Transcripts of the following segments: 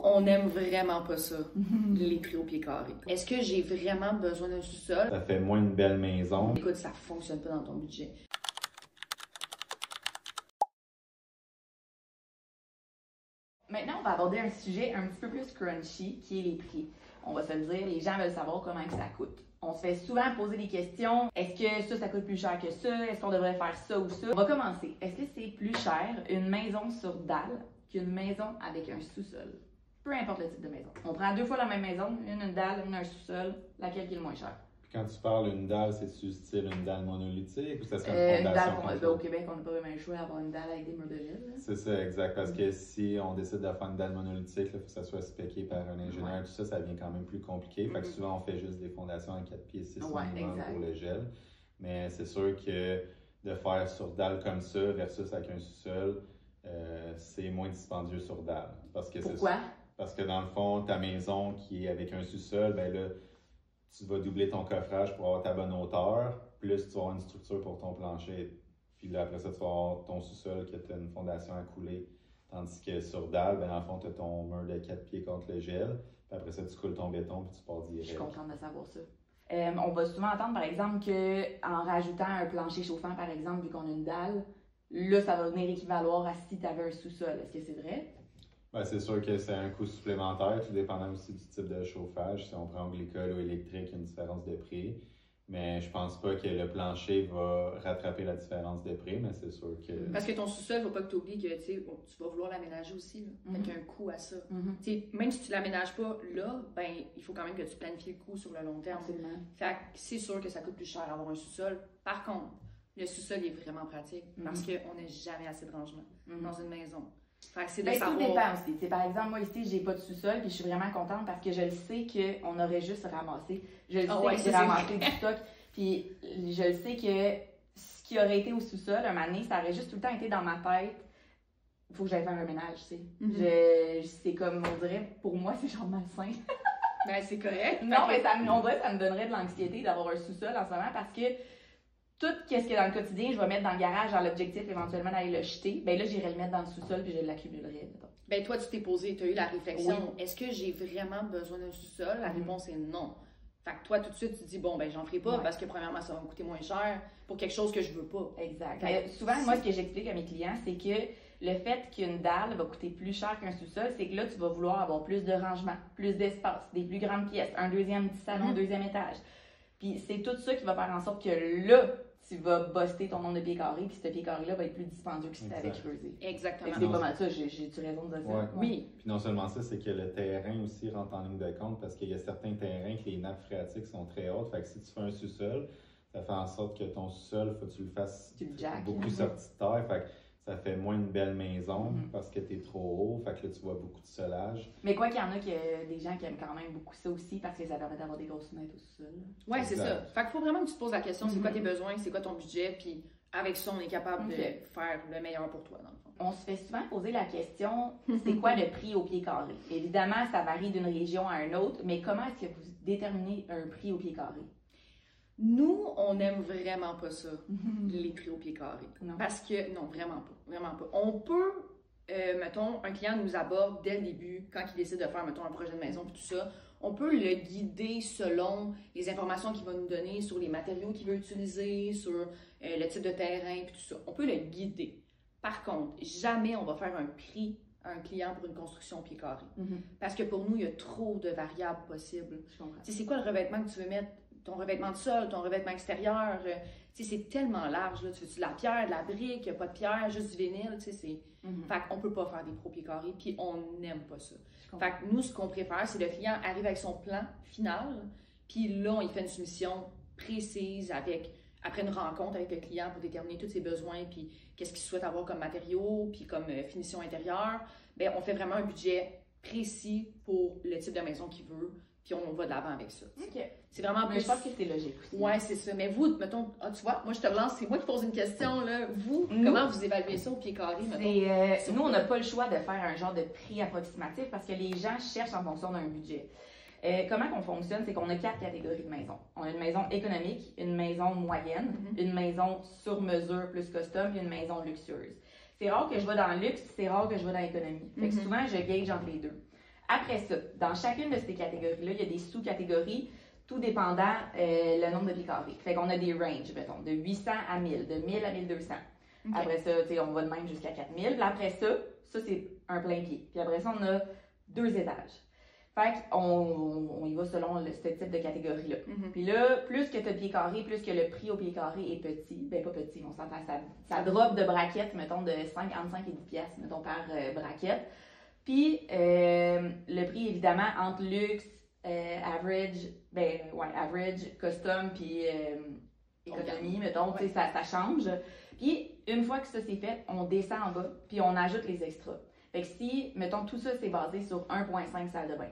On n'aime vraiment pas ça, les prix au pied carré. Est-ce que j'ai vraiment besoin d'un sous-sol? Ça fait moins une belle maison. Écoute, ça fonctionne pas dans ton budget. Maintenant, on va aborder un sujet un petit peu plus crunchy, qui est les prix. On va se le dire, les gens veulent savoir comment que ça coûte. On se fait souvent poser des questions. Est-ce que ça coûte plus cher que ça? Est-ce qu'on devrait faire ça ou ça? On va commencer. Est-ce que c'est plus cher une maison sur dalle qu'une maison avec un sous-sol? Peu importe le type de maison. On prend deux fois la même maison, une dalle, une un sous-sol, laquelle qui est le moins cher? Puis quand tu parles d'une dalle, c'est-tu style une dalle monolithique ou ça serait une Une fondation? dalle, au Québec, on n'a pas vraiment le choix d'avoir une dalle avec des murs de ville. C'est ça, exact. Parce que si on décide de faire une dalle monolithique, il faut que ça soit spéqué par un ingénieur, tout ça, ça devient quand même plus compliqué. Fait que souvent, on fait juste des fondations à 4 pieds 6 minimum pour le gel. Mais c'est sûr que de faire sur dalle comme ça versus avec un sous-sol, c'est moins dispendieux sur dalle. Pourquoi? Parce que dans le fond, ta maison qui est avec un sous-sol, ben là, tu vas doubler ton coffrage pour avoir ta bonne hauteur, plus tu vas avoir une structure pour ton plancher. Puis là, après ça, tu vas avoir ton sous-sol qui a une fondation à couler. Tandis que sur dalle, ben, dans le fond, tu as ton mur de 4 pieds contre le gel. Puis après ça, tu coules ton béton puis tu pars direct. Je suis contente de savoir ça. On va souvent entendre, par exemple, qu'en rajoutant un plancher chauffant, par exemple, vu qu'on a une dalle, là, ça va venir équivaloir à si tu avais un sous-sol. Est-ce que c'est vrai? Ben, c'est sûr que c'est un coût supplémentaire, tout dépendant aussi du type de chauffage. Si on prend glycol ou électrique, il y a une différence de prix. Mais je pense pas que le plancher va rattraper la différence de prix, mais c'est sûr que... Parce que ton sous-sol, faut pas que tu oublies que tu vas vouloir l'aménager aussi. Là. Fait qu'il y a un coût à ça. Même si tu l'aménages pas là, ben il faut quand même que tu planifies le coût sur le long terme. Absolument. Fait que c'est sûr que ça coûte plus cher avoir un sous-sol. Par contre, le sous-sol est vraiment pratique parce qu'on n'a jamais assez de rangement dans une maison. Fait que c'est de savoir... Tout dépend aussi. T'sais, par exemple, moi ici, j'ai pas de sous-sol, puis je suis vraiment contente parce que je le sais qu'on aurait juste ramassé. Je le sais que j'ai ramassé du stock, puis je le sais que ce qui aurait été au sous-sol, un moment donné, ça aurait juste tout le temps été dans ma tête. Il faut que j'aille faire un ménage, tu sais. C'est comme, on dirait, pour moi, c'est genre malsain. Ben, c'est correct. Non, mais on dirait que ça me donnerait de l'anxiété d'avoir un sous-sol en ce moment parce que tout ce qui est dans le quotidien, je vais mettre dans le garage dans l'objectif éventuellement d'aller le jeter. Ben là, j'irai le mettre dans le sous-sol puis je l'accumulerai. Ben toi, tu t'es posé, tu as eu la réflexion. Oui. Est-ce que j'ai vraiment besoin d'un sous-sol? La réponse est non. Fait que toi, tout de suite, tu te dis, bon, ben j'en ferai pas parce que premièrement, ça va me coûter moins cher pour quelque chose que je veux pas. Exact. Mais souvent, moi, ce que j'explique à mes clients, c'est que le fait qu'une dalle va coûter plus cher qu'un sous-sol, c'est que là, tu vas vouloir avoir plus de rangement, plus d'espace, des plus grandes pièces, un deuxième salon, deuxième étage. Puis c'est tout ça qui va faire en sorte que là, tu vas buster ton nombre de pieds carrés, puis ce pied carré-là va être plus dispendieux que si tu avais creusé. Exactement. C'est pas mal ça, j'ai-tu raison de dire ça? Oui. Puis non seulement ça, c'est que le terrain aussi rentre en ligne de compte parce qu'il y a certains terrains que les nappes phréatiques sont très hautes. Fait que si tu fais un sous-sol, ça fait en sorte que ton sous-sol, faut que tu le fasses beaucoup sorti de terre. Fait que ça fait moins une belle maison parce que tu es trop haut. Fait que là, tu vois beaucoup de solage. Mais quoi qu'il y en a des gens qui aiment quand même beaucoup ça aussi parce que ça permet d'avoir des grosses fenêtres au sous-sol. Oui, c'est ça. Fait qu'il faut vraiment que tu te poses la question, c'est quoi tes besoins, c'est quoi ton budget, puis avec ça, on est capable de faire le meilleur pour toi, dans le fond. On se fait souvent poser la question, c'est quoi le prix au pied carré? Évidemment, ça varie d'une région à une autre, mais comment est-ce que vous déterminez un prix au pied carré? Nous, on n'aime vraiment pas ça, les prix au pied carré. Parce que, non, vraiment pas. Vraiment pas. On peut, mettons, un client nous aborde dès le début, quand il décide de faire, mettons, un projet de maison et tout ça, on peut le guider selon les informations qu'il va nous donner sur les matériaux qu'il veut utiliser, sur le type de terrain et tout ça. On peut le guider. Par contre, jamais on va faire un prix à un client pour une construction au pied carré. Parce que pour nous, il y a trop de variables possibles. C'est quoi le revêtement que tu veux mettre? Ton revêtement de sol, ton revêtement extérieur, c'est tellement large. Là. Tu veux de la pierre, de la brique, il n'y a pas de pierre, juste du vinyle. Fait qu'on ne peut pas faire des pros pieds carrés, puis on n'aime pas ça. Fait que nous, ce qu'on préfère, c'est le client arrive avec son plan final, puis là, on fait une soumission précise après une rencontre avec le client pour déterminer tous ses besoins, puis qu'est-ce qu'il souhaite avoir comme matériaux, puis comme finition intérieure. Bien, on fait vraiment un budget précis pour le type de maison qu'il veut, puis on va de l'avant avec ça. C'est vraiment plus... Je pense que c'est logique aussi. Oui, c'est ça. Mais vous, mettons, tu vois, moi je te relance, c'est moi qui pose une question, là. Vous, comment vous évaluez ça au pied carré, mettons? Nous, on n'a pas le choix de faire un genre de prix approximatif parce que les gens cherchent en fonction d'un budget. Comment on fonctionne, c'est qu'on a 4 catégories de maisons. On a une maison économique, une maison moyenne, une maison sur mesure plus custom, puis une maison luxueuse. C'est rare que je vais dans le luxe, c'est rare que je vais dans l'économie. Fait que souvent, je gauge entre les deux. Après ça, dans chacune de ces catégories-là, il y a des sous-catégories, tout dépendant le nombre de pieds carrés. Fait qu'on a des ranges, mettons, de 800 à 1000, de 1000 à 1200. Okay. Après ça, on va de même jusqu'à 4000. Puis après ça, c'est un plein pied. Puis après ça, on a 2 étages. Fait qu'on y va selon ce type de catégorie-là. Puis là, plus que tu as de pieds carrés, plus que le prix au pied carré est petit. Ben pas petit, on s'entend, ça drop de braquettes, mettons, de 5 entre 5 et 10 piastres, mettons, par braquette. Puis le prix, évidemment, entre luxe, average, custom, puis économie, mettons, tu sais, ça change. Puis, une fois que ça c'est fait, on descend en bas, puis on ajoute les extras. Fait que si, mettons, tout ça c'est basé sur 1,5 salle de bain.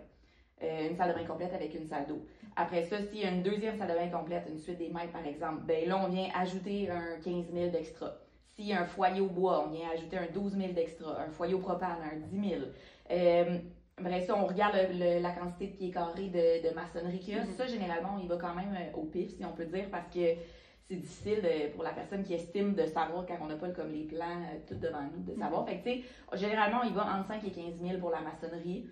Une salle de bain complète avec une salle d'eau. Après ça, s'il y a une deuxième salle de bain complète, une suite des maîtres par exemple, ben là, on vient ajouter un 15 000 d'extra. S'il y a un foyer au bois, on vient ajouter un 12 000 d'extra. Un foyer au propane, un 10 000. Après ça, on regarde la quantité de pieds carrés de maçonnerie qu'il y a. Ça, généralement, on y va quand même au pif, si on peut dire, parce que c'est difficile pour la personne qui estime de savoir quand on n'a pas comme les plans tout devant nous, de savoir. Fait que, tu sais, généralement, on y va entre 5 et 15 000 pour la maçonnerie.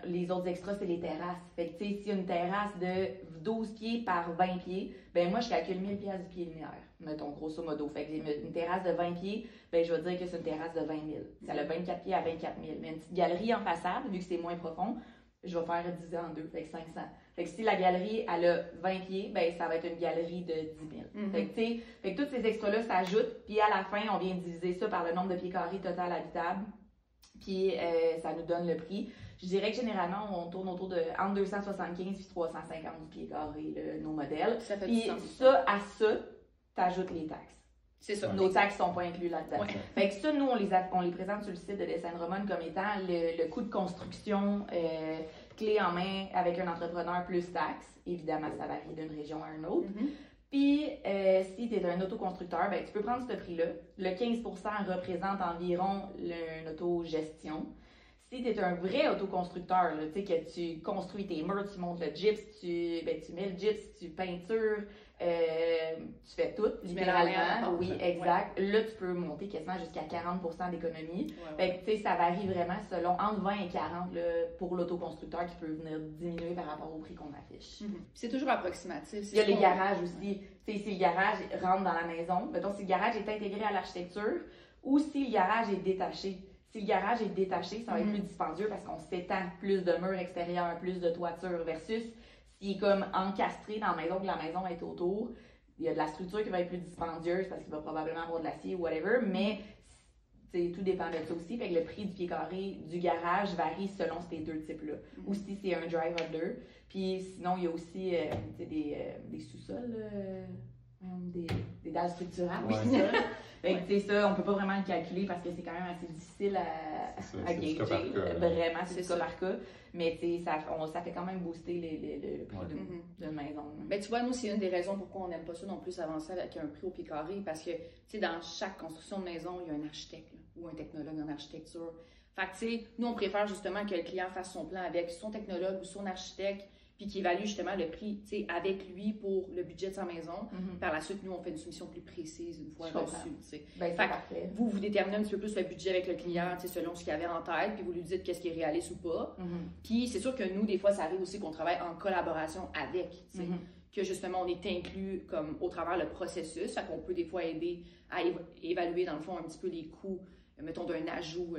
Les autres extras, c'est les terrasses. Fait que, tu sais, s'il y a une terrasse de 12 pieds par 20 pieds, ben moi, je calcule 1000 piastres du pied linéaire, mettons, grosso modo. Fait que une terrasse de 20 pieds, ben je vais dire que c'est une terrasse de 20 000. Ça a 24 pieds à 24 000. Mais une petite galerie en façade, vu que c'est moins profond, je vais faire diviser en deux, fait que 500. Fait que si la galerie, elle a 20 pieds, ben ça va être une galerie de 10 000. Fait que, tu sais, fait que tous ces extras-là s'ajoutent, puis à la fin, on vient diviser ça par le nombre de pieds carrés total habitable, puis ça nous donne le prix. Je dirais que généralement, on tourne autour de entre 275 et 350 pieds carrés, nos modèles. Ça fait puis du sens. ça, à ça, t'ajoutes les taxes. C'est ça. Nos taxes sont pas inclus là-dedans. Ouais. Fait que ça, nous, on les présente sur le site de Dessin Roman comme étant le coût de construction clé en main avec un entrepreneur plus taxes. Évidemment, ça varie d'une région à une autre. Puis, si tu es un autoconstructeur, ben, tu peux prendre ce prix-là. Le 15% représente environ une autogestion. Si tu es un vrai autoconstructeur, là, que tu construis tes murs, tu montes le gyps, tu mets le gyps, tu peintures, tu fais tout, littéralement. Oui, exact. Ouais. Là, tu peux monter quasiment jusqu'à 40% d'économie. Fait que, ça varie vraiment selon entre 20 et 40 là, pour l'autoconstructeur qui peut venir diminuer par rapport au prix qu'on affiche. C'est toujours approximatif. Il y a les garages aussi. Si le garage rentre dans la maison, mettons si le garage est intégré à l'architecture ou si le garage est détaché. Si le garage est détaché, ça va être plus dispendieux parce qu'on s'étend plus de murs extérieurs, plus de toiture versus s'il est comme encastré dans la maison, que la maison est autour. Il y a de la structure qui va être plus dispendieuse parce qu'il va probablement avoir de l'acier ou whatever, mais tout dépend de ça aussi. Fait que le prix du pied carré du garage varie selon ces deux types-là. Ou si c'est un drive under. Puis sinon, il y a aussi des sous-sols, des dalles structurables. Ouais. Fait que, ça, on peut pas vraiment le calculer parce que c'est quand même assez difficile à gager. Vraiment, c'est du cas par cas. Mais ça fait quand même booster le prix d'une maison. Ben, tu vois, nous, c'est une des raisons pourquoi on n'aime pas ça non plus avancer avec un prix au pied carré. Parce que, dans chaque construction de maison, il y a un architecte ou un technologue en architecture. Fait que, nous, on préfère justement que le client fasse son plan avec son technologue ou son architecte, puis qui évalue justement le prix avec lui pour le budget de sa maison. Par la suite, nous, on fait une soumission plus précise une fois reçue. Ben, fait vous déterminez un petit peu plus le budget avec le client selon ce qu'il avait en tête, puis vous lui dites qu'est-ce qui est réaliste ou pas. Puis c'est sûr que nous, des fois, ça arrive aussi qu'on travaille en collaboration avec, que justement, on est inclus comme au travers le processus, fait qu'on peut des fois aider à évaluer dans le fond un petit peu les coûts, mettons d'un ajout,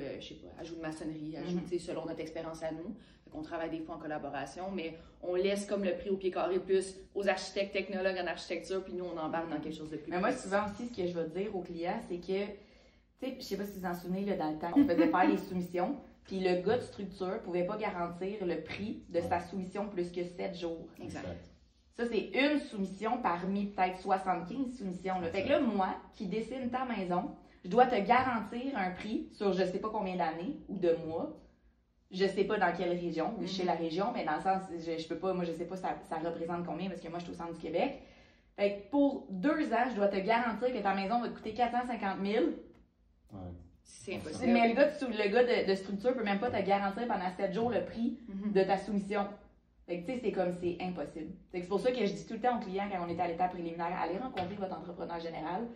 ajout de maçonnerie, ajout selon notre expérience à nous. On travaille des fois en collaboration, mais on laisse comme le prix au pied carré plus aux architectes, technologues en architecture, puis nous, on embarque dans quelque chose de plus. Mais moi, souvent aussi, ce que je vais dire aux clients, c'est que, je sais pas si vous en souvenez, là, dans le temps, on faisait faire les soumissions, puis le gars de structure pouvait pas garantir le prix de sa soumission plus que 7 jours. Exact. Ça, c'est une soumission parmi peut-être 75 soumissions. Là. Fait que là, moi, qui dessine ta maison, je dois te garantir un prix sur je sais pas combien d'années ou de mois. Je sais pas dans quelle région, oui, je sais la région, mais dans le sens, je peux pas, moi, je sais pas ça représente combien parce que moi, je suis au centre du Québec. Fait que pour 2 ans, je dois te garantir que ta maison va te coûter 450 000. Ouais. C'est impossible. Mais le gars de structure peut même pas te garantir pendant 7 jours le prix de ta soumission. Fait que, tu sais, c'est impossible. C'est pour ça que je dis tout le temps aux clients quand on est à l'étape préliminaire, allez rencontrer votre entrepreneur général.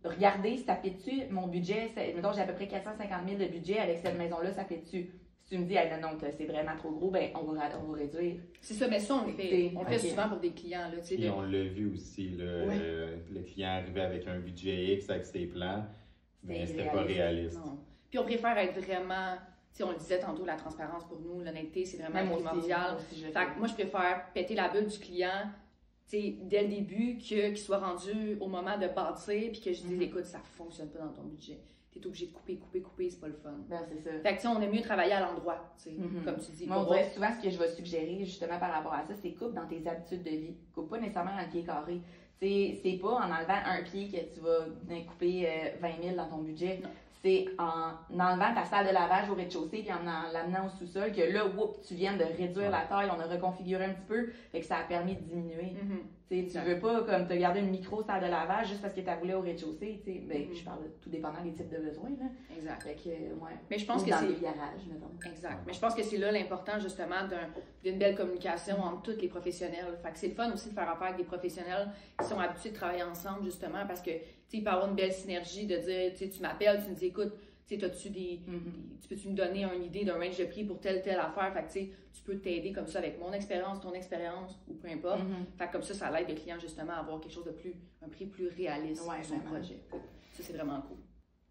Regardez, ça fait dessus mon budget, mettons, j'ai à peu près 450 000 de budget avec cette maison-là, ça fait dessus. tu me dis, hey, non, c'est vraiment trop gros, ben on va réduire. C'est ça, mais ça, on le fait. On le fait souvent pour des clients. Là, puis on l'a vu aussi, le client arrivait avec un budget X avec ses plans, mais c'était pas réaliste. Non. Puis on préfère être vraiment, on le disait tantôt, la transparence pour nous, l'honnêteté, c'est vraiment primordial. Fait que moi, je préfère péter la bulle du client dès le début qu'il soit rendu au moment de bâtir, puis que je dise, écoute, ça fonctionne pas dans ton budget. T'es obligé de couper, c'est pas le fun. Ben, c'est ça. Fait que, on aime mieux travailler à l'endroit, comme tu dis. Moi, on dirait souvent ce que je vais suggérer, justement, par rapport à ça, c'est coupe dans tes habitudes de vie. Coupe pas nécessairement dans le pied carré. C'est pas en enlevant un pied que tu vas couper 20 000 dans ton budget. Non. C'est en enlevant ta salle de lavage au rez-de-chaussée puis en l'amenant au sous-sol que là, tu viens de réduire la taille, on a reconfiguré un petit peu, fait que ça a permis de diminuer. Tu veux pas comme te garder une micro salle de lavage juste parce que tu as voulu au rez-de-chaussée. Je parle de tout dépendant des types de besoins. Là. Exact. Fait que, ouais. Mais je pense ou que dans les garages, mettons. Exact. Mais je pense que c'est là l'important justement d'une belle communication entre tous les professionnels. Fait que c'est le fun aussi de faire affaire avec des professionnels qui sont habitués de travailler ensemble justement parce que il peut y avoir une belle synergie de dire tu m'appelles, tu me dis écoute, tu peux-tu me donner une idée d'un range de prix pour telle affaire? Fait que tu peux t'aider comme ça avec mon expérience, ton expérience ou peu importe. Fait que comme ça l'aide le client justement à avoir quelque chose de un prix plus réaliste pour son projet. Ça, c'est vraiment cool.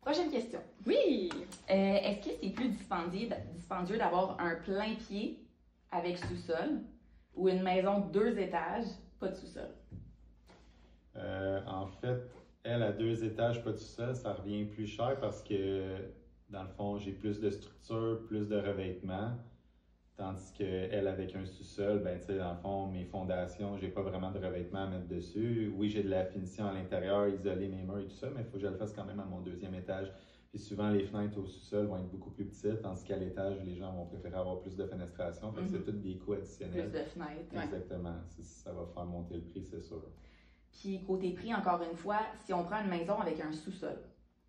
Prochaine question. Oui! Est-ce que c'est plus dispendieux d'avoir un plein pied avec sous-sol ou une maison 2 étages, pas de sous-sol? En fait, elle, à 2 étages, pas de sous-sol, ça revient plus cher parce que, dans le fond, j'ai plus de structure, plus de revêtement. Tandis qu'elle, avec un sous-sol, ben, tu sais, dans le fond, mes fondations, j'ai pas vraiment de revêtement à mettre dessus. Oui, j'ai de la finition à l'intérieur, isoler mes murs et tout ça, mais il faut que je le fasse quand même à mon 2e étage. Puis souvent, les fenêtres au sous-sol vont être beaucoup plus petites, tandis qu'à l'étage, les gens vont préférer avoir plus de fenestration. Fait que c'est tous des coûts additionnels. Plus de fenêtres. Exactement. Ça va faire monter le prix, c'est sûr. Puis côté prix, encore une fois, si on prend une maison avec un sous-sol,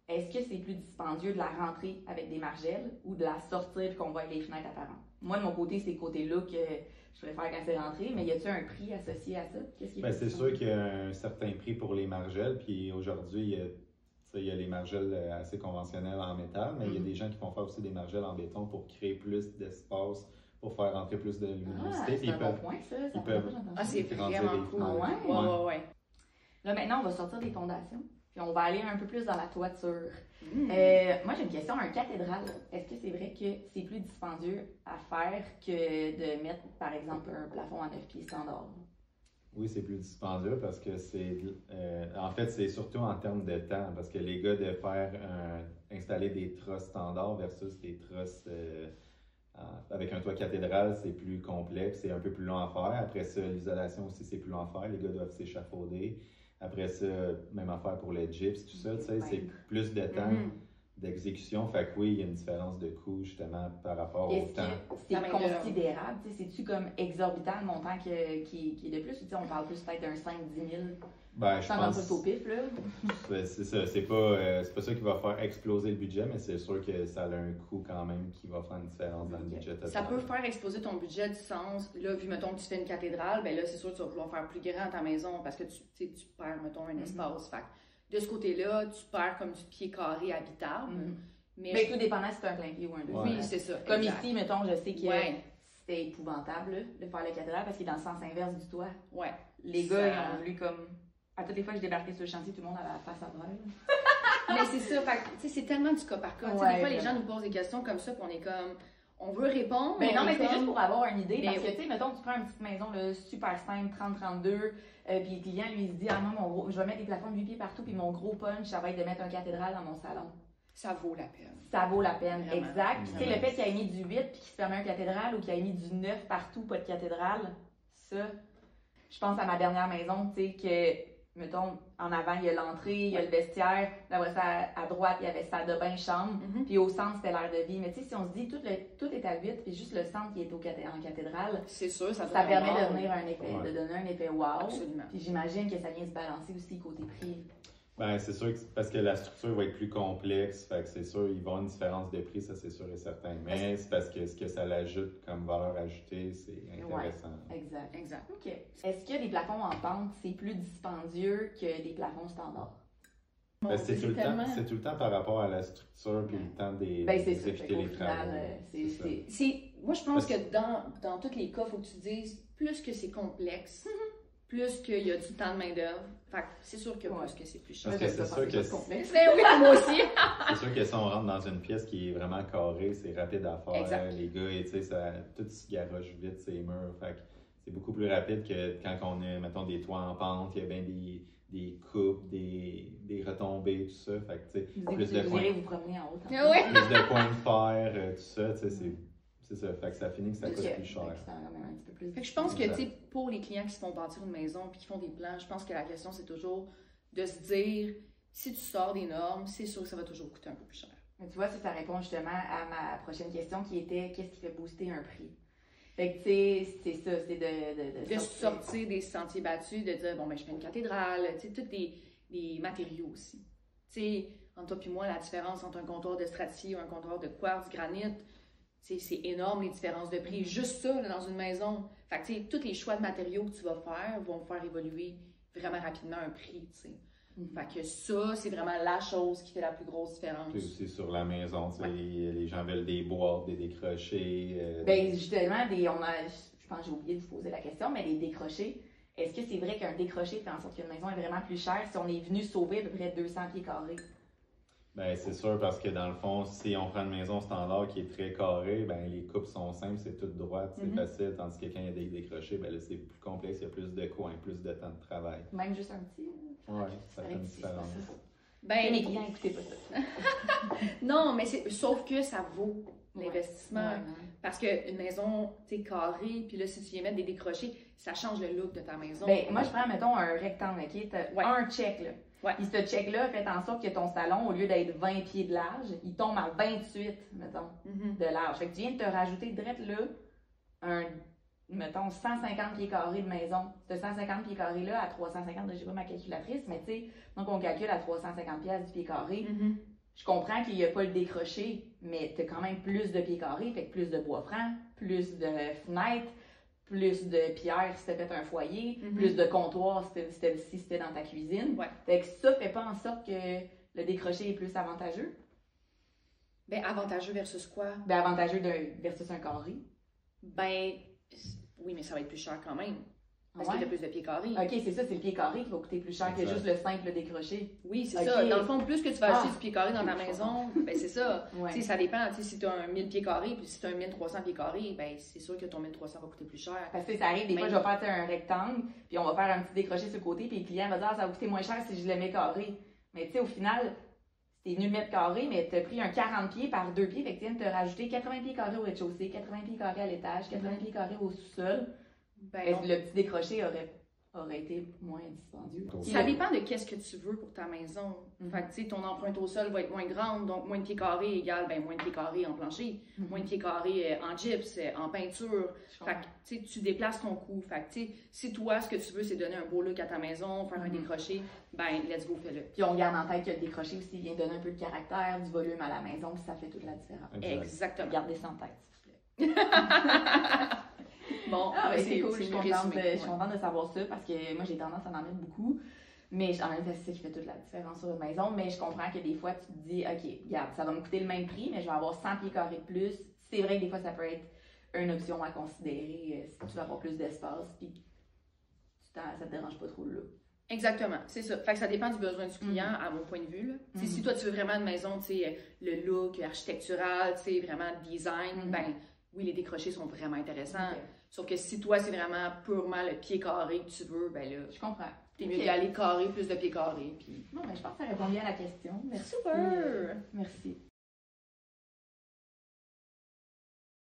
est-ce que c'est plus dispendieux de la rentrer avec des margelles ou de la sortir et qu'on voit les fenêtres apparentes? Moi, de mon côté, c'est côté-là que je préfère quand c'est rentré, mais y a-t-il un prix associé à ça? C'est sûr qu'il y a un certain prix pour les margelles, puis aujourd'hui, il y a les margelles assez conventionnelles en métal, mais il y a des gens qui vont faire aussi des margelles en béton pour créer plus d'espace, pour faire rentrer plus de luminosité. C'est un bon point, ça. C'est vraiment cool. Ouais. Là, maintenant, on va sortir des fondations, puis on va aller un peu plus dans la toiture. Moi, j'ai une question. Un cathédrale, est-ce que c'est vrai que c'est plus dispendieux à faire que de mettre, par exemple, un plafond à 9 pieds standard? Oui, c'est plus dispendieux parce que en fait, c'est surtout en termes de temps, parce que les gars de faire installer des trosses standards versus des trosses avec un toit cathédral, c'est plus complexe, c'est un peu plus long à faire. Après ça, l'isolation aussi, c'est plus long à faire. Les gars doivent s'échafauder. Après ça, même affaire pour le gyps, tout ça, tu sais, c'est plus de temps d'exécution. Fait que oui, il y a une différence de coût, justement, par rapport au temps. C'est considérable? C'est-tu comme exorbitant le montant qui est de plus? Ou on parle plus peut-être d'un 5-10 000? Ben, je pense... au pif, là. C'est ça. C'est pas ça qui va faire exploser le budget, mais c'est sûr que ça a un coût quand même qui va faire une différence dans le budget total. Ça peut faire exploser ton budget du sens, là, vu, mettons, que tu fais une cathédrale, ben là, c'est sûr que tu vas vouloir faire plus grand ta maison parce que tu perds, mettons, un espace. Fait que de ce côté-là, tu perds comme du pied carré habitable. Mais tout dépendant si c'est un plein pied ou un deux. Oui, c'est ça. Comme ici, mettons, je sais que c'était épouvantable là, de faire la cathédrale parce qu'il est dans le sens inverse du toit. Ouais. Les gars, ils ont voulu comme... À toutes les fois que je débarquais sur le chantier, tout le monde avait la face à terre. Mais c'est ça, c'est tellement du cas par cas. Des fois, les gens nous posent des questions comme ça, puis on est comme, on veut répondre. Mais non, mais c'est juste pour avoir une idée. Parce que, tu sais, mettons, tu prends une petite maison là, super simple, 30-32, puis le client, lui, il se dit, ah non, je vais mettre des plafonds de 8 pieds partout, puis mon gros punch, ça va être de mettre un cathédrale dans mon salon. Ça vaut la peine. Ça vaut la peine, vraiment. Exact. Puis, tu sais, le fait qu'il ait mis du 8 puis qu'il se permet un cathédrale ou qu'il ait mis du 9 partout, pas de cathédrale, ça, je pense à ma dernière maison, tu sais, que. Mettons, en avant, il y a l'entrée, il y a le vestiaire. Après ça, à droite, il y avait salle de bain, chambre. Puis au centre, c'était l'air de vie. Mais tu sais, si on se dit, tout est à 8, puis juste le centre qui est en cathédrale, c'est sûr, ça permet de donner un effet wow. Absolument. Puis j'imagine que ça vient se balancer aussi côté prix. Ben, c'est sûr que parce que la structure va être plus complexe, fait que c'est sûr, ils vont avoir une différence de prix, ça c'est sûr et certain. Mais c'est parce que ce que ça l'ajoute comme valeur ajoutée, c'est intéressant. Ouais, exact. OK. Est-ce que des plafonds en pente, c'est plus dispendieux que des plafonds standards? Ben, c'est tout le temps par rapport à la structure puis le temps d'exécuter les travaux. Moi, je pense que dans tous les cas, il faut que tu dises, plus que c'est complexe, plus qu'il y a du temps de main-d'œuvre. Fait que c'est sûr que plus que c'est plus cher. Parce que c'est sûr que complexe. Mais oui, moi aussi. C'est sûr que si on rentre dans une pièce qui est vraiment carrée, c'est rapide à faire. Exact. Les gars, tu sais, tout se garoche vite, ces murs. Fait que c'est beaucoup plus rapide que quand on a, mettons, des toits en pente, il y a bien des coupes, des retombées, tout ça. Fait que, tu sais, plus de coins. Vous promener en haut. Plus de coins de fer, tout ça, tu sais, c'est ça. Fait que ça finit que ça coûte plus cher. Fait que je pense que, tu sais, pour les clients qui se font bâtir une maison puis qui font des plans, je pense que la question, c'est toujours de se dire, si tu sors des normes, c'est sûr que ça va toujours coûter un peu plus cher. Mais tu vois, ça répond justement à ma prochaine question qui était, qu'est-ce qui fait booster un prix? Fait que, tu sais, c'est ça, c'est de sortir des sentiers battus, de dire, bon, ben, je fais une cathédrale, tu sais, tous des matériaux aussi. Tu sais, entre toi et moi, la différence entre un comptoir de stratifié ou un comptoir de quartz, granit, c'est énorme les différences de prix. Juste ça, là, dans une maison. Fait que, tu sais, tous les choix de matériaux que tu vas faire vont faire évoluer vraiment rapidement un prix, tu sais. Fait que ça, c'est vraiment la chose qui fait la plus grosse différence. Puis aussi sur la maison, tu sais, les gens veulent des boîtes, des décrochés. Ben justement, je pense que j'ai oublié de vous poser la question, mais les décrochés, est-ce que c'est vrai qu'un décroché fait en sorte qu'une maison est vraiment plus chère si on est venu sauver à peu près 200 pieds carrés? Ben c'est sûr parce que dans le fond, si on prend une maison standard qui est très carrée, ben les coupes sont simples, c'est tout droit, c'est facile, tandis que quand il y a des décrochés, ben là c'est plus complexe, il y a plus de coins, plus de temps de travail. Même juste un petit? Oui, ça fait une différence. Ben, mes clients, écoutez pas ça. Non, mais sauf que ça vaut l'investissement. Parce qu'une maison, tu sais, carrée, puis là, si tu viens mettre des décrochés, ça change le look de ta maison. Ben, moi, je prends, mettons, un rectangle, OK? Un check, là. Ouais. Puis ce check-là fait en sorte que ton salon, au lieu d'être 20 pieds de large, il tombe à 28, mettons, de large. Fait que tu viens de te rajouter direct là, mettons, 150 pieds carrés de maison. Ce 150 pieds carrés-là, à 350, je sais pas ma calculatrice, mais tu sais, donc on calcule à 350 pièces du pied carré. Je comprends qu'il n'y a pas le décroché, mais tu as quand même plus de pieds carrés, fait que plus de bois franc, plus de fenêtres, plus de pierres si tu fait un foyer, plus de comptoirs si c'était dans ta cuisine. Ouais. Fait que ça fait pas en sorte que le décroché est plus avantageux. Ben, avantageux versus quoi? Ben, avantageux versus un carré. Ben, oui, mais ça va être plus cher quand même. Parce que tu as plus de pieds carrés. OK, c'est ça, c'est le pied carré qui va coûter plus cher que juste le simple décroché. Oui, c'est ça. Dans le fond, plus que tu vas acheter du pied carré dans ta maison, ben c'est ça. Tu sais, ça dépend. Tu sais, si tu as un 1000 pieds carrés, puis si tu as un 1300 pieds carrés, ben c'est sûr que ton 1300 va coûter plus cher. Parce que ça arrive, des fois, je vais faire un rectangle, puis on va faire un petit décroché sur le côté, puis le client va dire, ça va coûter moins cher si je le mets carré. Mais tu sais, au final, t'es venu le mettre carré, mais tu as pris un 40 pieds par 2 pieds, fait que tu viens de te rajouter 80 pieds carrés au rez-de-chaussée, 80 pieds carrés à l'étage, 80 pieds carrés au sous-sol. Ben, le petit décroché aurait été moins dispendieux. Ça dépend de qu'est-ce que tu veux pour ta maison. Fait que, tu sais, ton empreinte au sol va être moins grande, donc moins de pieds carrés égale moins de pieds carrés en plancher, moins de pieds carrés en gyps, en peinture. Fait que, tu déplaces ton coût. Fait que, si toi, ce que tu veux, c'est donner un beau look à ta maison, faire un décroché, ben, let's go, fais-le. Puis on garde en tête que le décroché aussi vient donner un peu de caractère, du volume à la maison, puis ça fait toute la différence. Exactement. Gardez ça en tête, s'il vous plaît. Bon, c'est cool, je suis contente de savoir ça parce que moi j'ai tendance à en mettre beaucoup, mais en même temps c'est ça qui fait toute la différence sur une maison, mais je comprends que des fois tu te dis, ok, regarde, ça va me coûter le même prix, mais je vais avoir 100 pieds carrés de plus. C'est vrai que des fois ça peut être une option à considérer si tu veux avoir plus d'espace, puis ça te dérange pas trop là. Exactement, c'est ça. Fait que ça dépend du besoin du client, à mon point de vue. Si toi tu veux vraiment une maison, tu sais, le look architectural, tu sais, vraiment design, ben oui, les décrochés sont vraiment intéressants. Sauf que si toi, c'est vraiment purement le pied carré que tu veux, ben là, je comprends. T'es mieux d'y aller carré, plus de pieds carrés. Puis... Non, mais je pense que ça répond bien à la question. Merci. Super! Merci.